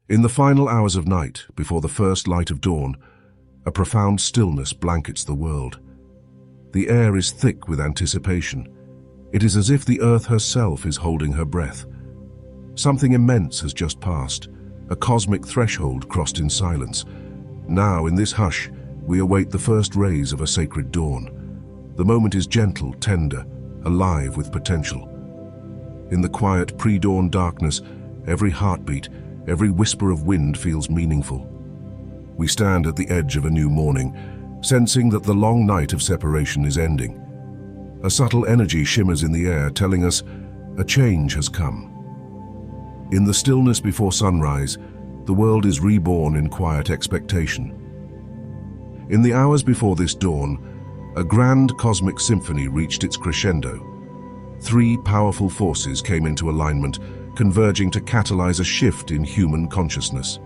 In the final hours of night, before the first light of dawn, a profound stillness blankets the world. The air is thick with anticipation. It is as if the earth herself is holding her breath. Something immense has just passed, a cosmic threshold crossed in silence. Now, in this hush, we await the first rays of a sacred dawn. The moment is gentle, tender, alive with potential. In the quiet pre-dawn darkness, every heartbeat, every whisper of wind feels meaningful. We stand at the edge of a new morning, sensing that the long night of separation is ending. A subtle energy shimmers in the air, telling us a change has come. In the stillness before sunrise, the world is reborn in quiet expectation. In the hours before this dawn, a grand cosmic symphony reached its crescendo. Three powerful forces came into alignment, converging to catalyze a shift in human consciousness.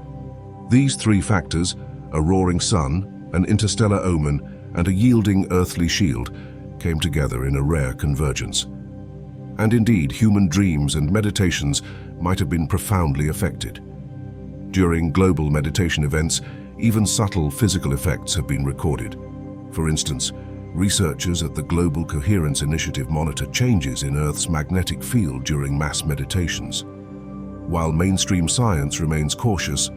These three factors, a roaring sun, an interstellar omen, and a yielding earthly shield, came together in a rare convergence. And indeed, human dreams and meditations might have been profoundly affected. During global meditation events, even subtle physical effects have been recorded. For instance, researchers at the Global Coherence Initiative monitor changes in Earth's magnetic field during mass meditations. While mainstream science remains cautious,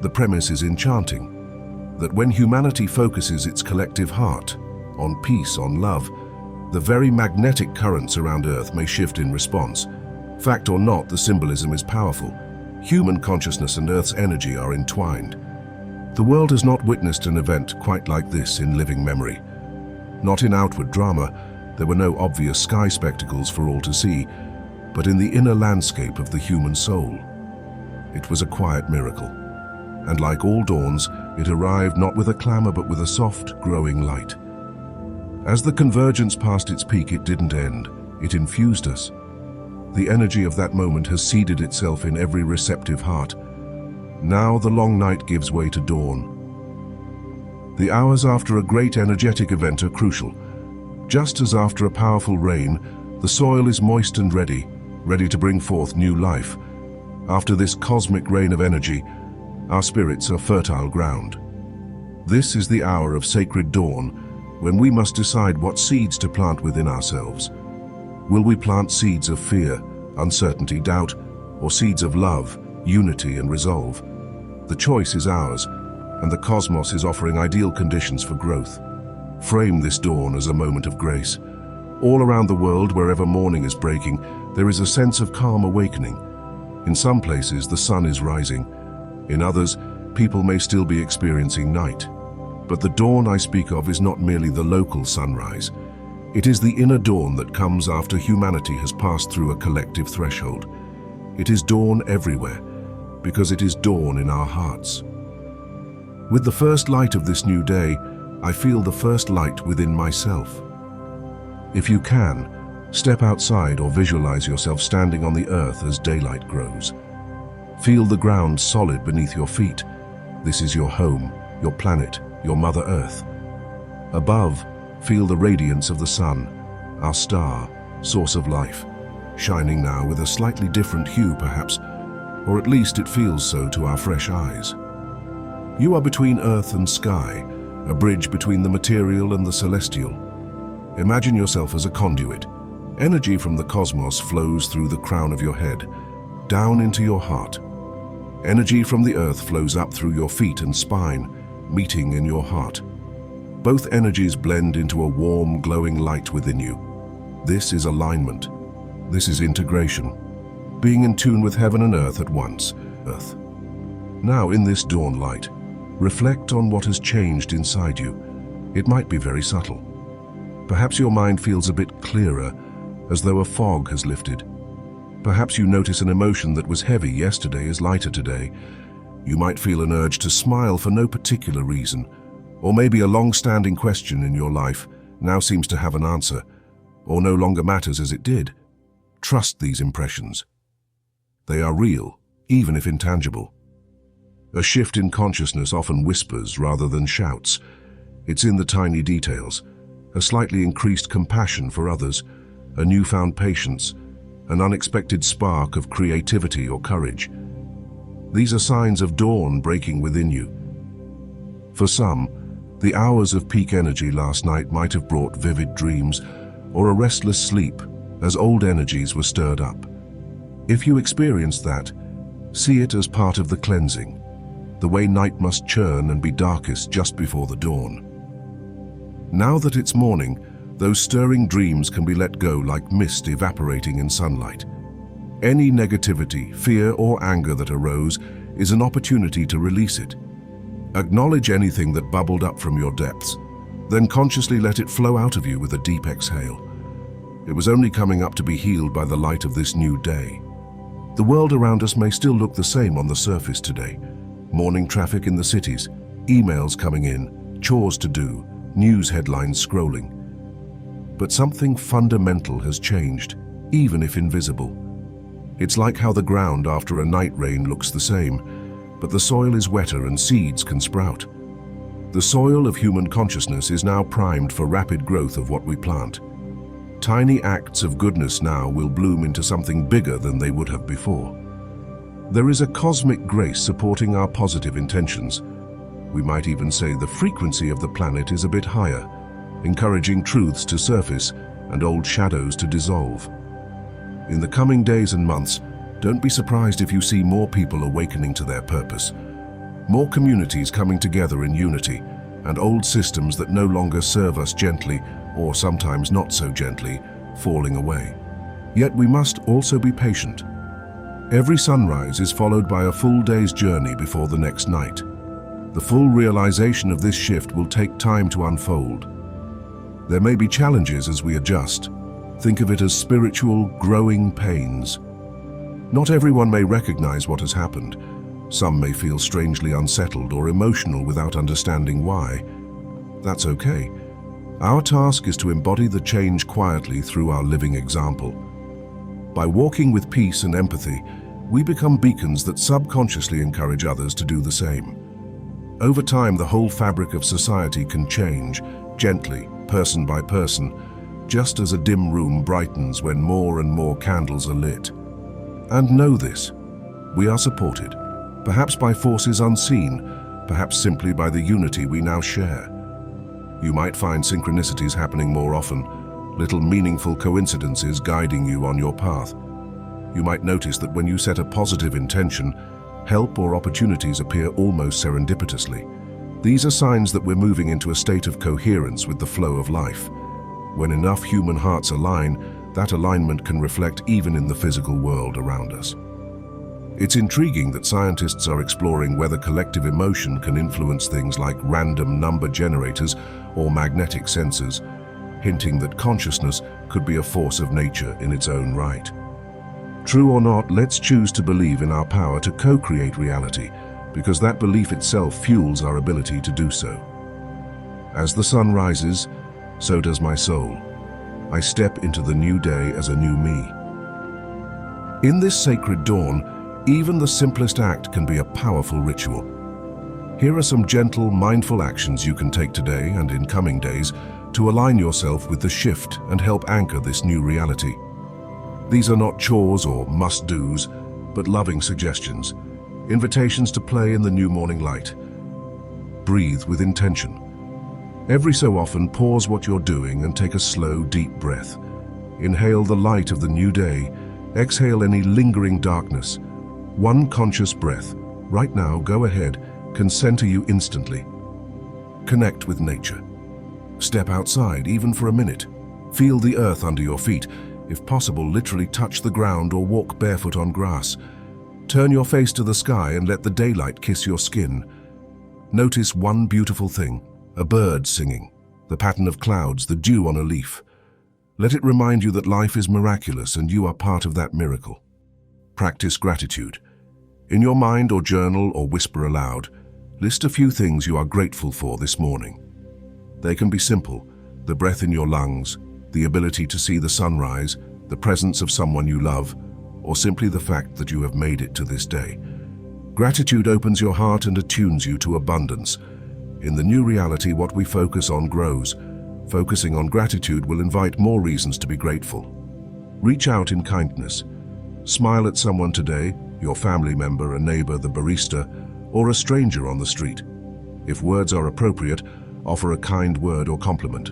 the premise is enchanting, that when humanity focuses its collective heart on peace, on love, the very magnetic currents around Earth may shift in response. Fact or not, the symbolism is powerful. Human consciousness and Earth's energy are entwined. The world has not witnessed an event quite like this in living memory. Not in outward drama, there were no obvious sky spectacles for all to see, but in the inner landscape of the human soul. It was a quiet miracle, and like all dawns, it arrived not with a clamor but with a soft, growing light. As the convergence passed its peak, it didn't end, it infused us. The energy of that moment has seeded itself in every receptive heart. Now the long night gives way to dawn. The hours after a great energetic event are crucial. Just as after a powerful rain, the soil is moist and ready to bring forth new life. After this cosmic rain of energy, our spirits are fertile ground. This is the hour of sacred dawn, when we must decide what seeds to plant within ourselves. Will we plant seeds of fear, uncertainty, doubt, or seeds of love, unity, and resolve? The choice is ours, and the cosmos is offering ideal conditions for growth. Frame this dawn as a moment of grace. All around the world, wherever morning is breaking, there is a sense of calm awakening. In some places, the sun is rising. In others, people may still be experiencing night. But the dawn I speak of is not merely the local sunrise. It is the inner dawn that comes after humanity has passed through a collective threshold. It is dawn everywhere, because it is dawn in our hearts. With the first light of this new day, I feel the first light within myself. If you can, step outside or visualize yourself standing on the earth as daylight grows. Feel the ground solid beneath your feet. This is your home, your planet, your Mother Earth. Above, feel the radiance of the sun, our star, source of life, shining now with a slightly different hue perhaps, or at least it feels so to our fresh eyes. You are between earth and sky, a bridge between the material and the celestial. Imagine yourself as a conduit. Energy from the cosmos flows through the crown of your head, down into your heart. Energy from the earth flows up through your feet and spine, meeting in your heart. Both energies blend into a warm, glowing light within you. This is alignment. This is integration. Being in tune with heaven and earth at once. Earth. Now, in this dawn light, reflect on what has changed inside you. It might be very subtle. Perhaps your mind feels a bit clearer, as though a fog has lifted. Perhaps you notice an emotion that was heavy yesterday is lighter today. You might feel an urge to smile for no particular reason, or maybe a long-standing question in your life now seems to have an answer, or no longer matters as it did. Trust these impressions. They are real, even if intangible. A shift in consciousness often whispers rather than shouts. It's in the tiny details, a slightly increased compassion for others, a newfound patience, an unexpected spark of creativity or courage. These are signs of dawn breaking within you. For some, the hours of peak energy last night might have brought vivid dreams or a restless sleep as old energies were stirred up. If you experienced that, see it as part of the cleansing, the way night must churn and be darkest just before the dawn. Now that it's morning, those stirring dreams can be let go like mist evaporating in sunlight. Any negativity, fear, or anger that arose is an opportunity to release it. Acknowledge anything that bubbled up from your depths, then consciously let it flow out of you with a deep exhale. It was only coming up to be healed by the light of this new day. The world around us may still look the same on the surface today. Morning traffic in the cities, emails coming in, chores to do, news headlines scrolling. But something fundamental has changed, even if invisible. It's like how the ground after a night rain looks the same, but the soil is wetter and seeds can sprout. The soil of human consciousness is now primed for rapid growth of what we plant. Tiny acts of goodness now will bloom into something bigger than they would have before. There is a cosmic grace supporting our positive intentions. We might even say the frequency of the planet is a bit higher, encouraging truths to surface and old shadows to dissolve. In the coming days and months, don't be surprised if you see more people awakening to their purpose, more communities coming together in unity, and old systems that no longer serve us gently, or sometimes not so gently, falling away. Yet we must also be patient. Every sunrise is followed by a full day's journey before the next night. The full realization of this shift will take time to unfold. There may be challenges as we adjust. Think of it as spiritual, growing pains. Not everyone may recognize what has happened. Some may feel strangely unsettled or emotional without understanding why. That's okay. Our task is to embody the change quietly through our living example. By walking with peace and empathy, we become beacons that subconsciously encourage others to do the same. Over time, the whole fabric of society can change, gently, person by person, just as a dim room brightens when more and more candles are lit. And know this, we are supported, perhaps by forces unseen, perhaps simply by the unity we now share. You might find synchronicities happening more often, little meaningful coincidences guiding you on your path. You might notice that when you set a positive intention, help or opportunities appear almost serendipitously. These are signs that we're moving into a state of coherence with the flow of life. When enough human hearts align, that alignment can reflect even in the physical world around us. It's intriguing that scientists are exploring whether collective emotion can influence things like random number generators or magnetic sensors, hinting that consciousness could be a force of nature in its own right. True or not, let's choose to believe in our power to co-create reality, because that belief itself fuels our ability to do so. As the sun rises, so does my soul. I step into the new day as a new me. In this sacred dawn, even the simplest act can be a powerful ritual. Here are some gentle, mindful actions you can take today and in coming days to align yourself with the shift and help anchor this new reality. These are not chores or must-dos, but loving suggestions, invitations to play in the new morning light. Breathe with intention. Every so often, pause what you're doing and take a slow, deep breath. Inhale the light of the new day. Exhale any lingering darkness. One conscious breath, right now, go ahead, can center you instantly. Connect with nature. Step outside, even for a minute. Feel the earth under your feet. If possible, literally touch the ground or walk barefoot on grass. Turn your face to the sky and let the daylight kiss your skin. Notice one beautiful thing, a bird singing, the pattern of clouds, the dew on a leaf. Let it remind you that life is miraculous and you are part of that miracle. Practice gratitude. In your mind or journal or whisper aloud, list a few things you are grateful for this morning. They can be simple, the breath in your lungs, the ability to see the sunrise, the presence of someone you love, or simply the fact that you have made it to this day. Gratitude opens your heart and attunes you to abundance. In the new reality, what we focus on grows. Focusing on gratitude will invite more reasons to be grateful. Reach out in kindness. Smile at someone today, your family member, a neighbor, the barista, or a stranger on the street. If words are appropriate, offer a kind word or compliment.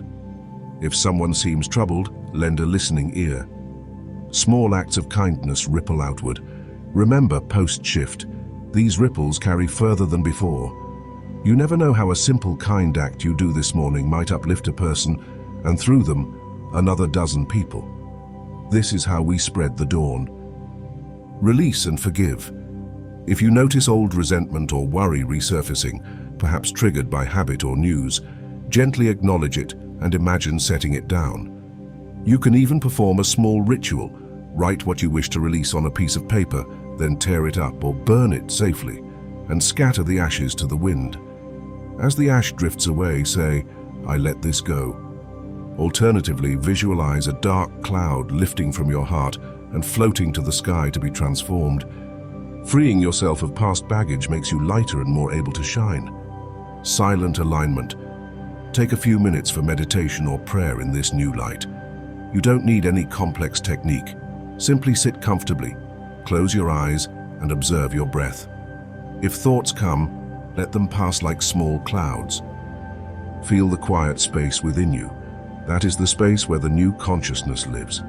If someone seems troubled, lend a listening ear. Small acts of kindness ripple outward. Remember, post-shift, these ripples carry further than before. You never know how a simple kind act you do this morning might uplift a person, and through them, another dozen people. This is how we spread the dawn. Release and forgive. If you notice old resentment or worry resurfacing, perhaps triggered by habit or news, gently acknowledge it and imagine setting it down. You can even perform a small ritual. Write what you wish to release on a piece of paper, then tear it up or burn it safely, and scatter the ashes to the wind. As the ash drifts away, say, "I let this go." Alternatively, visualize a dark cloud lifting from your heart and floating to the sky to be transformed. Freeing yourself of past baggage makes you lighter and more able to shine. Silent alignment. Take a few minutes for meditation or prayer in this new light. You don't need any complex technique. Simply sit comfortably, close your eyes, and observe your breath. If thoughts come, let them pass like small clouds. Feel the quiet space within you. That is the space where the new consciousness lives.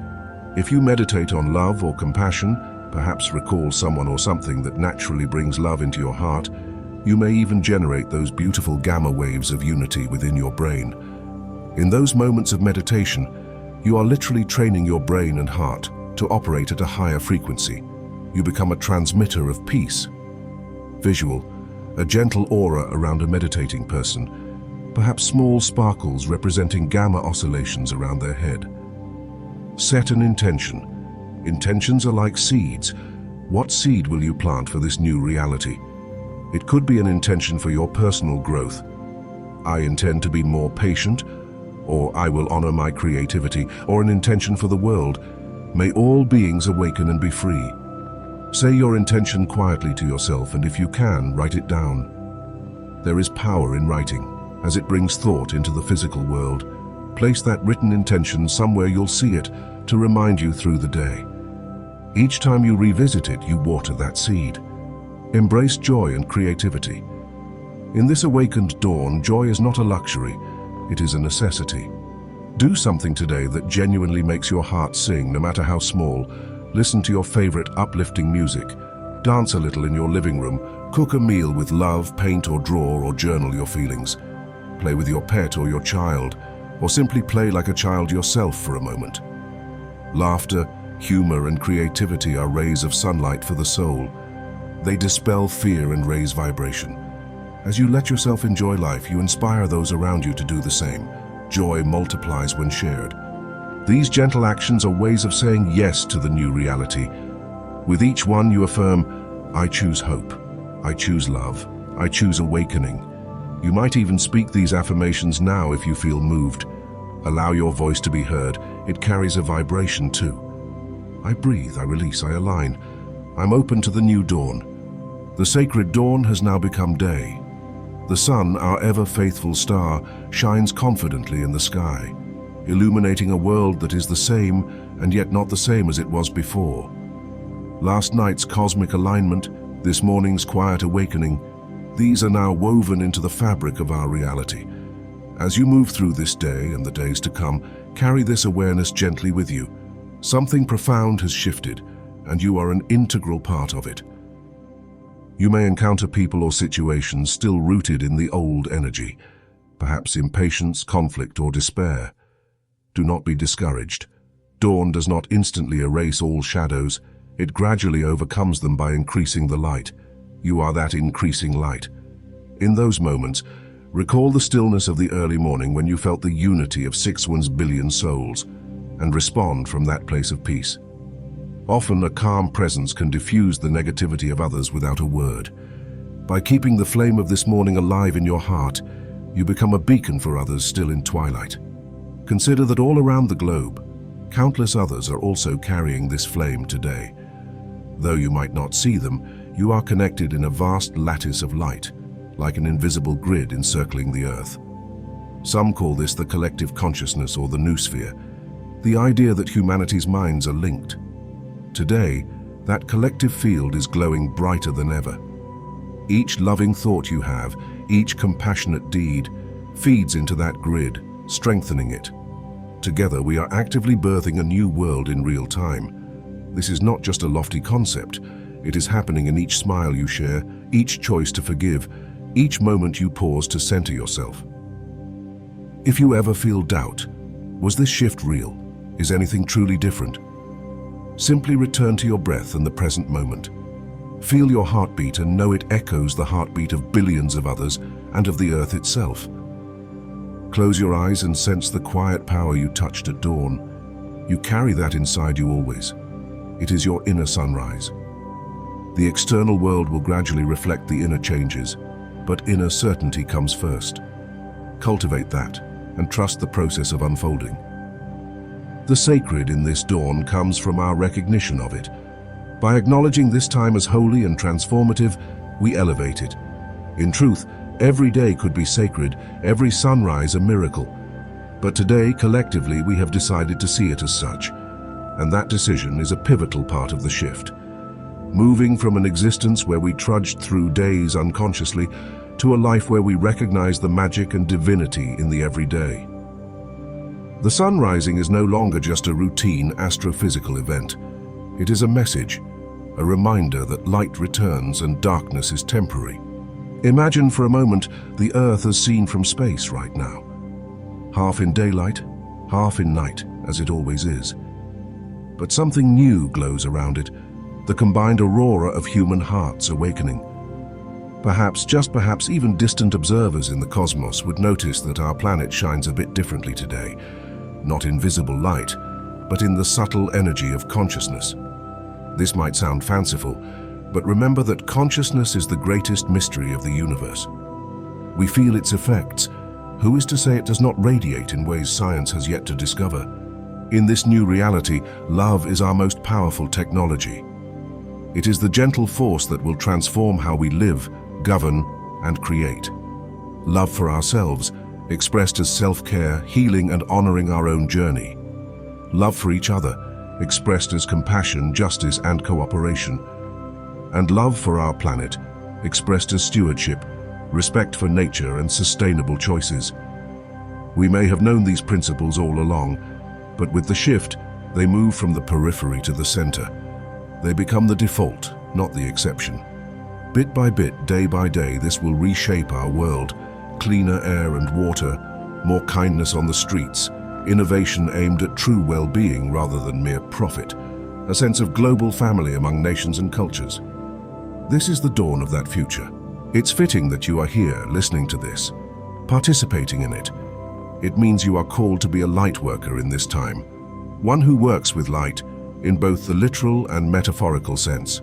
If you meditate on love or compassion, perhaps recall someone or something that naturally brings love into your heart, you may even generate those beautiful gamma waves of unity within your brain. In those moments of meditation, you are literally training your brain and heart to operate at a higher frequency. You become a transmitter of peace. Visual, a gentle aura around a meditating person, perhaps small sparkles representing gamma oscillations around their head. Set an intention. Intentions are like seeds. What seed will you plant for this new reality? It could be an intention for your personal growth. I intend to be more patient, or I will honor my creativity, or an intention for the world. May all beings awaken and be free. Say your intention quietly to yourself, and if you can, write it down. There is power in writing, as it brings thought into the physical world. Place that written intention somewhere you'll see it to remind you through the day. Each time you revisit it, you water that seed. Embrace joy and creativity. In this awakened dawn, joy is not a luxury, it is a necessity. Do something today that genuinely makes your heart sing, no matter how small. Listen to your favorite uplifting music. Dance a little in your living room. Cook a meal with love, paint or draw or journal your feelings. Play with your pet or your child, or simply play like a child yourself for a moment. Laughter, humor, and creativity are rays of sunlight for the soul. They dispel fear and raise vibration. As you let yourself enjoy life, you inspire those around you to do the same. Joy multiplies when shared. These gentle actions are ways of saying yes to the new reality. With each one, you affirm, "I choose hope. I choose love. I choose awakening." You might even speak these affirmations now if you feel moved. Allow your voice to be heard. It carries a vibration too. I breathe, I release, I align. I'm open to the new dawn. The sacred dawn has now become day. The sun, our ever-faithful star, shines confidently in the sky, illuminating a world that is the same and yet not the same as it was before. Last night's cosmic alignment, this morning's quiet awakening, these are now woven into the fabric of our reality. As you move through this day and the days to come, carry this awareness gently with you. Something profound has shifted, and you are an integral part of it. You may encounter people or situations still rooted in the old energy, perhaps impatience, conflict, or despair. Do not be discouraged. Dawn does not instantly erase all shadows. It gradually overcomes them by increasing the light. You are that increasing light. In those moments, recall the stillness of the early morning when you felt the unity of 6 billion souls, and respond from that place of peace. Often, a calm presence can diffuse the negativity of others without a word. By keeping the flame of this morning alive in your heart, you become a beacon for others still in twilight. Consider that all around the globe, countless others are also carrying this flame today. Though you might not see them, you are connected in a vast lattice of light, like an invisible grid encircling the earth. Some call this the collective consciousness or the noosphere, the idea that humanity's minds are linked. Today, That collective field is glowing brighter than ever. Each loving thought you have, each compassionate deed, feeds into that grid, strengthening it. Together we are actively birthing a new world in real time. This is not just a lofty concept. It is happening in each smile you share, each choice to forgive, each moment you pause to center yourself. If you ever feel doubt, was this shift real? Is anything truly different? Simply return to your breath and the present moment. Feel your heartbeat and know it echoes the heartbeat of billions of others and of the earth itself. Close your eyes and sense the quiet power you touched at dawn. You carry that inside you always. It is your inner sunrise. The external world will gradually reflect the inner changes, but inner certainty comes first. Cultivate that and trust the process of unfolding. The sacred in this dawn comes from our recognition of it. By acknowledging this time as holy and transformative, we elevate it. In truth, every day could be sacred, every sunrise a miracle. But today, collectively, we have decided to see it as such. And that decision is a pivotal part of the shift. Moving from an existence where we trudged through days unconsciously to a life where we recognize the magic and divinity in the everyday. The sun rising is no longer just a routine astrophysical event. It is a message, a reminder that light returns and darkness is temporary. Imagine for a moment the Earth as seen from space right now. Half in daylight, half in night, as it always is. But something new glows around it, the combined aurora of human hearts awakening. Perhaps, just perhaps, even distant observers in the cosmos would notice that our planet shines a bit differently today. Not in visible light, but in the subtle energy of consciousness. This might sound fanciful, but remember that consciousness is the greatest mystery of the universe. We feel its effects. Who is to say it does not radiate in ways science has yet to discover? In this new reality, love is our most powerful technology. It is the gentle force that will transform how we live, govern, and create. Love for ourselves, expressed as self-care, healing, and honoring our own journey. Love for each other, expressed as compassion, justice, and cooperation. And love for our planet, expressed as stewardship, respect for nature, and sustainable choices. We may have known these principles all along, but with the shift, they move from the periphery to the center. They become the default, not the exception. Bit by bit, day by day, this will reshape our world. Cleaner air and water, more kindness on the streets, innovation aimed at true well-being rather than mere profit, a sense of global family among nations and cultures. This is the dawn of that future. It's fitting that you are here listening to this, participating in it. It means you are called to be a light worker in this time, one who works with light in both the literal and metaphorical sense.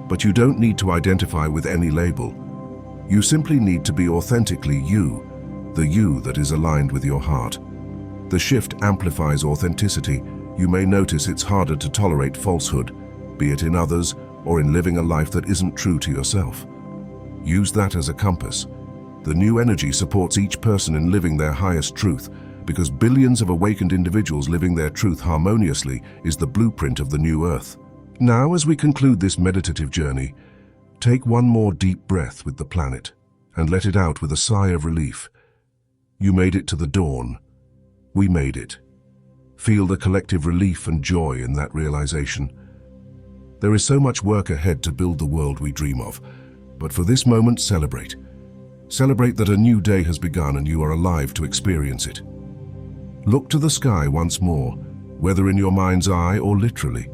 But you don't need to identify with any label. You simply need to be authentically you, the you that is aligned with your heart. The shift amplifies authenticity. You may notice it's harder to tolerate falsehood, be it in others or in living a life that isn't true to yourself. Use that as a compass. The new energy supports each person in living their highest truth, because billions of awakened individuals living their truth harmoniously is the blueprint of the new earth. Now, as we conclude this meditative journey, take one more deep breath with the planet and let it out with a sigh of relief. You made it to the dawn. We made it. Feel the collective relief and joy in that realization. There is so much work ahead to build the world we dream of, but for this moment, celebrate. Celebrate that a new day has begun and you are alive to experience it. Look to the sky once more, whether in your mind's eye or literally.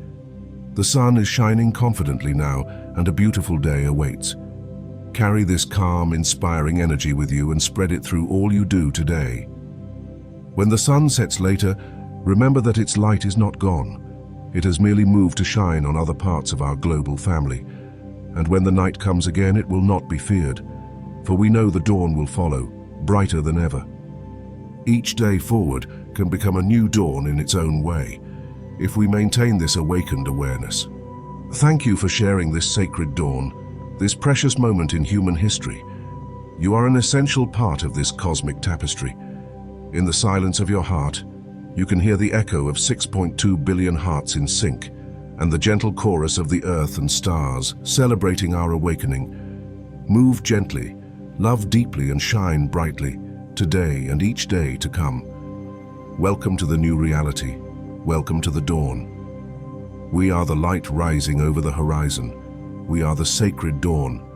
The sun is shining confidently now, and a beautiful day awaits. Carry this calm, inspiring energy with you and spread it through all you do today. When the sun sets later, remember that its light is not gone. It has merely moved to shine on other parts of our global family. And when the night comes again, it will not be feared, for we know the dawn will follow, brighter than ever. Each day forward can become a new dawn in its own way, if we maintain this awakened awareness. Thank you for sharing this sacred dawn, this precious moment in human history. You are an essential part of this cosmic tapestry. In the silence of your heart, you can hear the echo of 6.2 billion hearts in sync, and the gentle chorus of the earth and stars, celebrating our awakening. Move gently, love deeply, and shine brightly, today and each day to come. Welcome to the new reality. Welcome to the dawn. We are the light rising over the horizon. We are the sacred dawn,